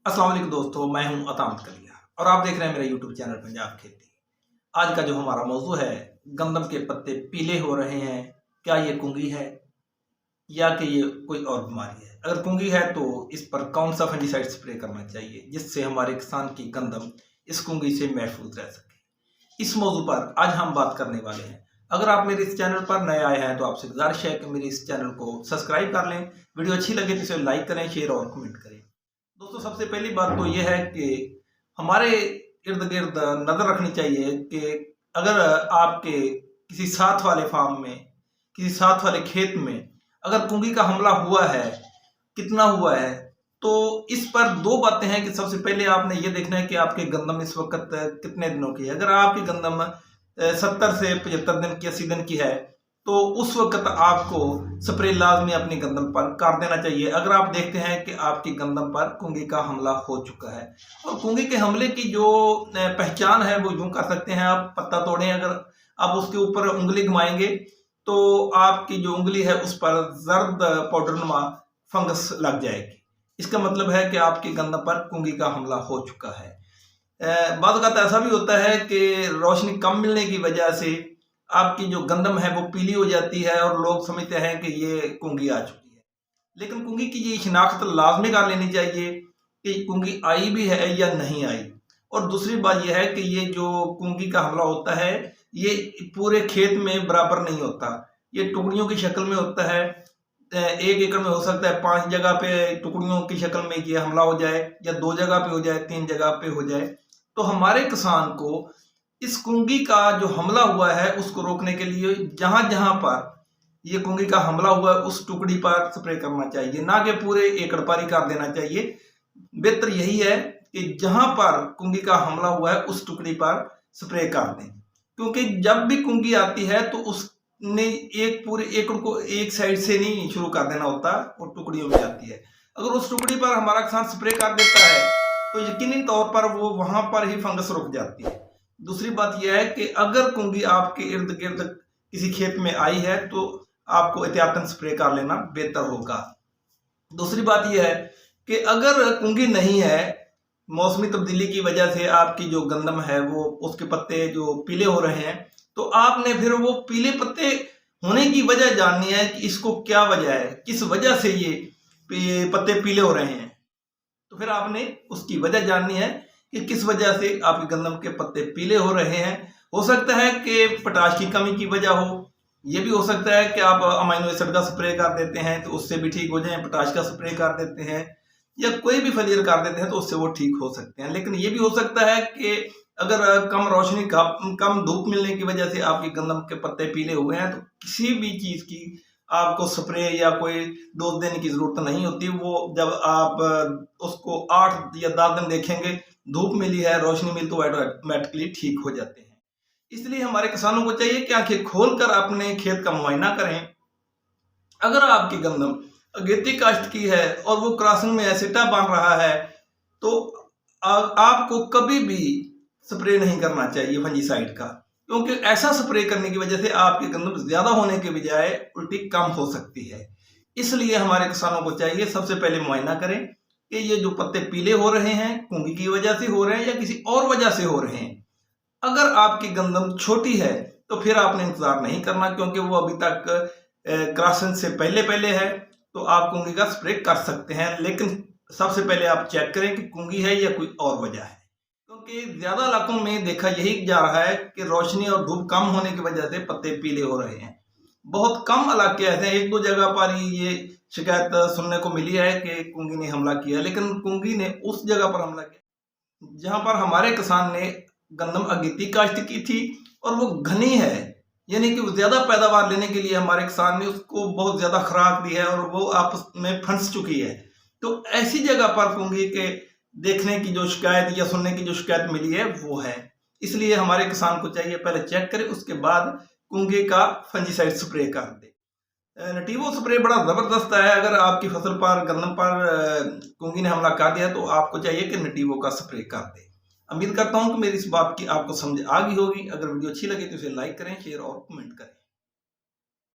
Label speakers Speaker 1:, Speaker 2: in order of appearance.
Speaker 1: अस्सलाम वालेकुम दोस्तों, मैं हूं अतामत कलिया और आप देख रहे हैं मेरा यूट्यूब चैनल पंजाब खेती। आज का जो हमारा मौजू है, गंदम के पत्ते पीले हो रहे हैं, क्या ये कुंगी है या कि ये कोई और बीमारी है? अगर कुंगी है तो इस पर कौन सा फंजीसाइड स्प्रे करना चाहिए जिससे हमारे किसान की गंदम इस कुंगी से महफूज रह सके। इस मौजू पर आज हम बात करने वाले हैं। अगर आप मेरे इस चैनल पर नए आए हैं तो आपसे गुजारिश है कि मेरे इस चैनल को सब्सक्राइब कर लें, वीडियो अच्छी लगे तो इसे लाइक करें, शेयर और कमेंट करें। दोस्तों, सबसे पहली बात तो यह है कि हमारे इर्द गिर्द नज़र रखनी चाहिए कि अगर आपके किसी साथ वाले फार्म में, किसी साथ वाले खेत में अगर कुंगी का हमला हुआ है, कितना हुआ है, तो इस पर दो बातें हैं कि सबसे पहले आपने ये देखना है कि आपके गंदम इस वक्त कितने दिनों की है। अगर आपकी गंदम 70 से 75 दिन की, 80 दिन की है, तो उस वक्त आपको स्प्रे लाजमी अपनी गंदम पर कर देना चाहिए। अगर आप देखते हैं कि आपकी गंदम पर कुंगी का हमला हो चुका है, और कुंगी के हमले की जो पहचान है वो यूं कर सकते हैं, आप पत्ता तोड़ें, अगर आप उसके ऊपर उंगली घुमाएंगे तो आपकी जो उंगली है उस पर जर्द पाउडरनुमा फंगस लग जाएगी। इसका मतलब है कि आपकी गंदम पर कुंगी का हमला हो चुका है। बाद वक़्त ऐसा भी होता है कि रोशनी कम मिलने की वजह से आपकी जो गंदम है वो पीली हो जाती है और लोग समझते हैं कि ये कुंगी आ चुकी है। लेकिन कुंगी की ये शिनाख्त लाजमी कर लेनी चाहिए कि कुंगी आई भी है या नहीं आई। और दूसरी बात यह है कि ये जो कुंगी का हमला होता है ये पूरे खेत में बराबर नहीं होता, ये टुकड़ियों की शक्ल में होता है। 1 एकड़ में हो सकता है 5 जगह पे टुकड़ियों की शक्ल में ये हमला हो जाए, या 2 जगह पे हो जाए, 3 जगह पे हो जाए। तो हमारे किसान को इस कुंगी का जो हमला हुआ है उसको रोकने के लिए जहां जहां पर ये कुंगी का हमला हुआ है उस टुकड़ी पर स्प्रे करना चाहिए, ना कि पूरे एकड़ पर ही कर देना चाहिए। बेहतर यही है कि जहां पर कुंगी का हमला हुआ है उस टुकड़ी पर स्प्रे कर दें, क्योंकि जब भी कुंगी आती है तो उसने एक पूरे एकड़ को एक साइड से नहीं शुरू कर देना होता, वो टुकड़ियों में आती है। अगर उस टुकड़ी पर हमारा किसान स्प्रे कर देता है तो यकीनी तौर पर वो वहां पर ही फंगस रुक जाती है। दूसरी बात यह है कि अगर कुंगी आपके इर्द गिर्द किसी खेत में आई है तो आपको एहतियातन स्प्रे कर लेना बेहतर होगा। दूसरी बात यह है कि अगर कुंगी नहीं है, मौसमी तब्दीली की वजह से आपकी जो गंदम है वो उसके पत्ते जो पीले हो रहे हैं, तो आपने फिर वो पीले पत्ते होने की वजह जाननी है कि इसको क्या वजह है, किस वजह से ये पत्ते पीले हो रहे हैं। तो फिर आपने उसकी वजह जाननी है कि किस वजह से आपके गंदम के पत्ते पीले हो रहे हैं। हो सकता है कि पोटाश की कमी की वजह हो, ये भी हो सकता है कि आप अमाइनो एसिड का स्प्रे कर देते हैं तो उससे भी ठीक हो जाए, पोटाश का स्प्रे कर देते हैं या कोई भी फलियर कर देते हैं तो उससे वो ठीक हो सकते हैं। लेकिन ये भी हो सकता है कि अगर कम रोशनी कम धूप मिलने की वजह से आपकी गंदम के पत्ते पीले हुए हैं, तो किसी भी चीज की आपको स्प्रे या कोई डोज देने की जरूरत नहीं होती। वो जब आप उसको 8 या 10 दिन देखेंगे, धूप मिली है, रोशनी मिली, तो ऑटोमेटिकली ठीक हो जाते हैं। इसलिए हमारे किसानों को चाहिए कि आंखें खोलकर अपने खेत का मुआयना करें। अगर आपकी गंदम अगेती काश्त की है और वो क्रॉसिंग में एसिटा बन रहा है, तो आपको कभी भी स्प्रे नहीं करना चाहिए फंजीसाइड का, क्योंकि ऐसा स्प्रे करने की वजह से आपकी गंदम ज्यादा होने के बजाय उल्टी कम हो सकती है। इसलिए हमारे किसानों को चाहिए सबसे पहले मुआयना करें कि ये जो पत्ते पीले हो रहे हैं कुंगी की वजह से हो रहे हैं या किसी और वजह से हो रहे हैं। अगर आपकी गंदम छोटी है तो फिर आपने इंतजार नहीं करना, क्योंकि वो अभी तक क्रॉसिंग से पहले पहले है, तो आप कुंगी का स्प्रे कर सकते हैं। लेकिन सबसे पहले आप चेक करें कि कुंगी है या कोई और वजह है, क्योंकि ज्यादा इलाकों में देखा यही जा रहा है कि रोशनी और धूप कम होने की वजह से पत्ते पीले हो रहे हैं। बहुत कम इलाके ऐसे हैं, 1-2 जगह पर ही ये शिकायत सुनने को मिली है कि कुंगी ने हमला किया, लेकिन कुंगी ने उस जगह पर हमला किया जहां पर हमारे किसान ने गंदम अगेती काश्त की थी और वो घनी है, यानी कि ज्यादा पैदावार लेने के लिए हमारे किसान ने उसको बहुत ज्यादा खुराक दी है और वो आपस में फंस चुकी है। तो ऐसी जगह पर कुंगी के देखने की जो शिकायत या सुनने की जो शिकायत मिली है वो है। इसलिए हमारे किसान को चाहिए पहले चेक करे, उसके बाद कुंगे का फंजीसाइड स्प्रे कर दे। नटीवो स्प्रे बड़ा जबरदस्त है। अगर आपकी फसल पर गंदम पर कुंगी ने हमला कर दिया तो आपको चाहिए कि नटीवो का स्प्रे कर दे। उम्मीद करता हूं कि मेरी इस बात की आपको समझ आ गई होगी। अगर वीडियो अच्छी लगे तो इसे लाइक करें, शेयर और कमेंट करें।